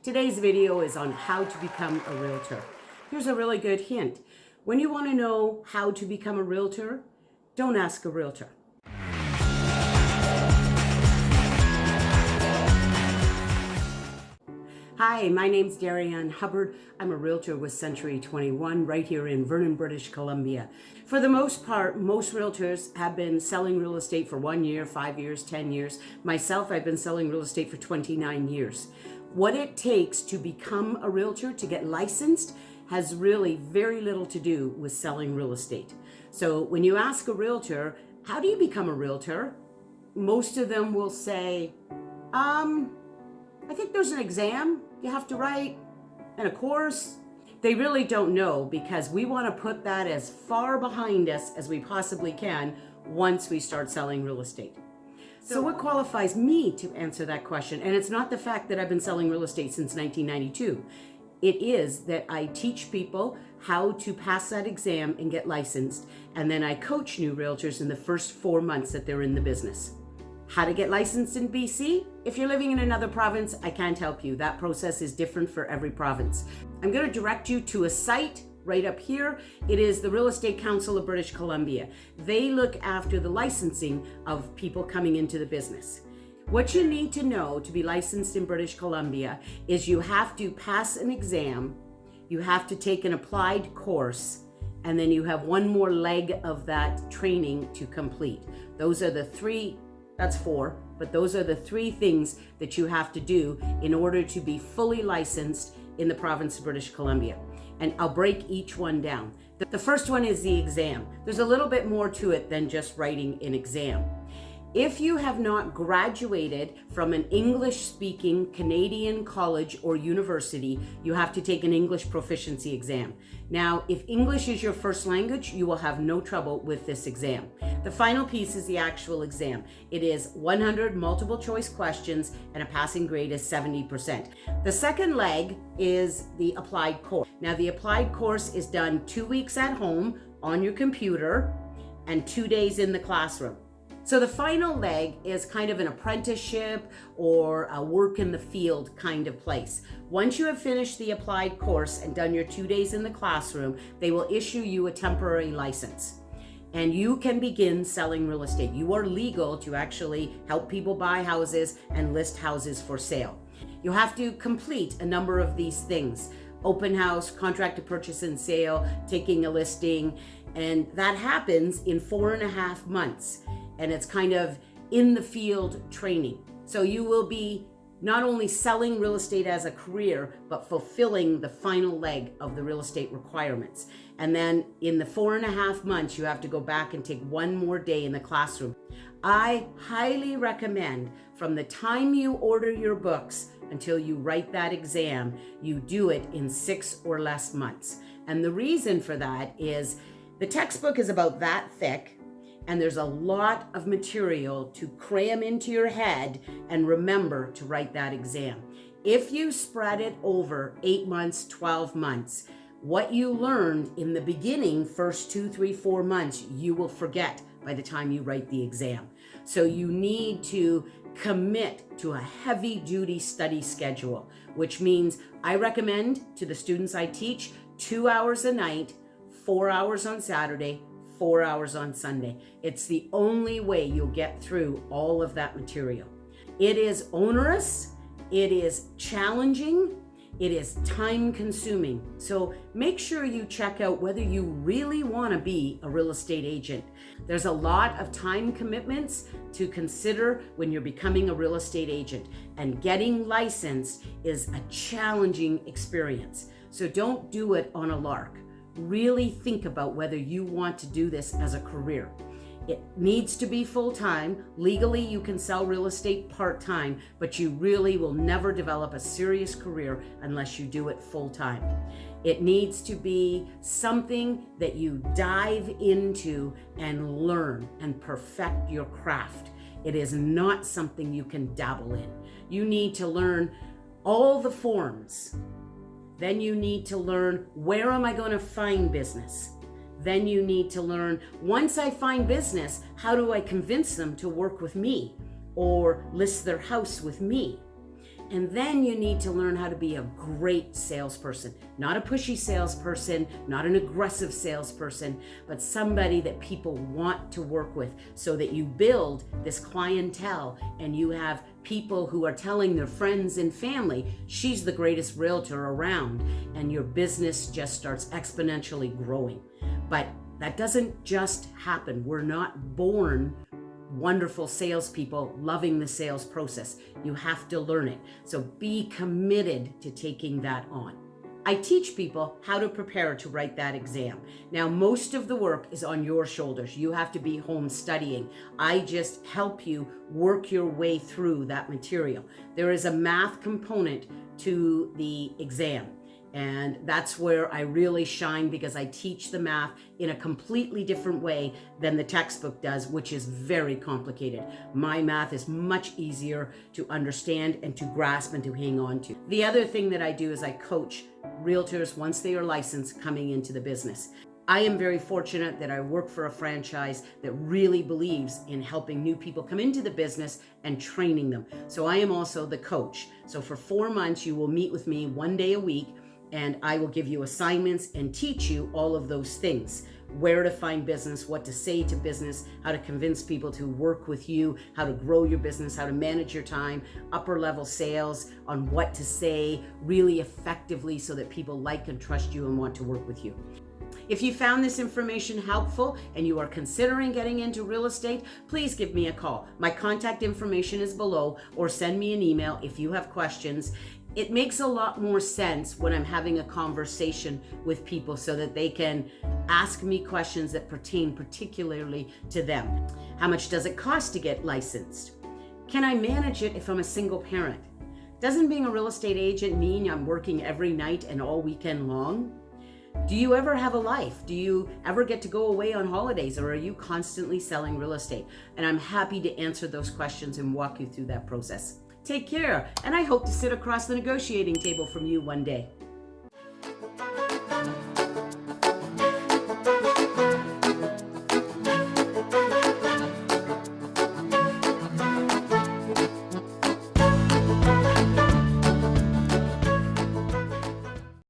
Today's video is on how to become a realtor. Here's a really good hint. When you want to know how to become a realtor, don't ask a realtor. Hi, my name's Derryanne Hubbard. I'm a realtor with Century 21 right here in Vernon, British Columbia. For the most part, most realtors have been selling real estate for 1 year, 5 years, 10 years. Myself, I've been selling real estate for 29 years. What it takes to become a realtor, to get licensed, has really very little to do with selling real estate. So when you ask a realtor, how do you become a realtor? Most of them will say, I think there's an exam you have to write and a course. They really don't know, because we want to put that as far behind us as we possibly can once we start selling real estate. So what qualifies me to answer that question? And it's not the fact that I've been selling real estate since 1992. It is that I teach people how to pass that exam and get licensed, and then I coach new realtors in the first 4 months that they're in the business. How to get licensed in BC? If you're living in another province, I can't help you. That process is different for every province. I'm going to direct you to a site right up here. It is the Real Estate Council of British Columbia. They look after the licensing of people coming into the business. What you need to know to be licensed in British Columbia is you have to pass an exam, you have to take an applied course, and then you have one more leg of that training to complete. Those are the three. That's 4, but those are the 3 things that you have to do in order to be fully licensed in the province of British Columbia. And I'll break each one down. The first one is the exam. There's a little bit more to it than just writing an exam. If you have not graduated from an English-speaking Canadian college or university, you have to take an English proficiency exam. Now, if English is your first language, you will have no trouble with this exam. The final piece is the actual exam. It is 100 multiple choice questions and a passing grade is 70%. The second leg is the applied course. Now, the applied course is done 2 weeks at home on your computer and 2 days in the classroom. So the final leg is kind of an apprenticeship or a work in the field kind of place. Once you have finished the applied course and done your 2 days in the classroom, they will issue you a temporary license. And you can begin selling real estate. You are legal to actually help people buy houses and list houses for sale. You have to complete a number of these things: open house, contract to purchase and sale, taking a listing, and that happens in 4.5 months. And it's kind of in the field training. So you will be not only selling real estate as a career, but fulfilling the final leg of the real estate requirements. And then in the 4.5 months, you have to go back and take 1 more day in the classroom. I highly recommend, from the time you order your books until you write that exam, you do it in 6 or less months. And the reason for that is the textbook is about that thick, and there's a lot of material to cram into your head and remember to write that exam. If you spread it over 8 months, 12 months, what you learned in the beginning, first 2, 3, 4 months, you will forget by the time you write the exam. So you need to commit to a heavy-duty study schedule, which means I recommend to the students I teach 2 hours a night, 4 hours on Saturday, 4 hours on Sunday. It's the only way you'll get through all of that material. It is onerous, it is challenging, it is time consuming. So make sure you check out whether you really want to be a real estate agent. There's a lot of time commitments to consider when you're becoming a real estate agent, and getting licensed is a challenging experience. So don't do it on a lark. Really think about whether you want to do this as a career. It needs to be full-time. Legally, you can sell real estate part-time, but you really will never develop a serious career unless you do it full-time. It needs to be something that you dive into and learn and perfect your craft. It is not something you can dabble in. You need to learn all the forms. Then you need to learn, where am I going to find business? Then you need to learn, once I find business, how do I convince them to work with me or list their house with me? And then you need to learn how to be a great salesperson, not a pushy salesperson, not an aggressive salesperson, but somebody that people want to work with, so that you build this clientele and you have people who are telling their friends and family, she's the greatest realtor around, and your business just starts exponentially growing. But that doesn't just happen. We're not born wonderful salespeople loving the sales process. You have to learn it. So be committed to taking that on. I teach people how to prepare to write that exam. Now, most of the work is on your shoulders. You have to be home studying. I just help you work your way through that material. There is a math component to the exam. And that's where I really shine, because I teach the math in a completely different way than the textbook does, which is very complicated. My math is much easier to understand and to grasp and to hang on to. The other thing that I do is I coach realtors once they are licensed coming into the business. I am very fortunate that I work for a franchise that really believes in helping new people come into the business and training them. So I am also the coach. So for 4 months, you will meet with me 1 day a week, and I will give you assignments and teach you all of those things: where to find business, what to say to business, how to convince people to work with you, how to grow your business, how to manage your time, upper level sales, on what to say really effectively so that people like and trust you and want to work with you. If you found this information helpful and you are considering getting into real estate, please give me a call. My contact information is below, or send me an email if you have questions. It makes a lot more sense when I'm having a conversation with people so that they can ask me questions that pertain particularly to them. How much does it cost to get licensed? Can I manage it if I'm a single parent? Doesn't being a real estate agent mean I'm working every night and all weekend long? Do you ever have a life? Do you ever get to go away on holidays, or are you constantly selling real estate? And I'm happy to answer those questions and walk you through that process. Take care, and I hope to sit across the negotiating table from you one day.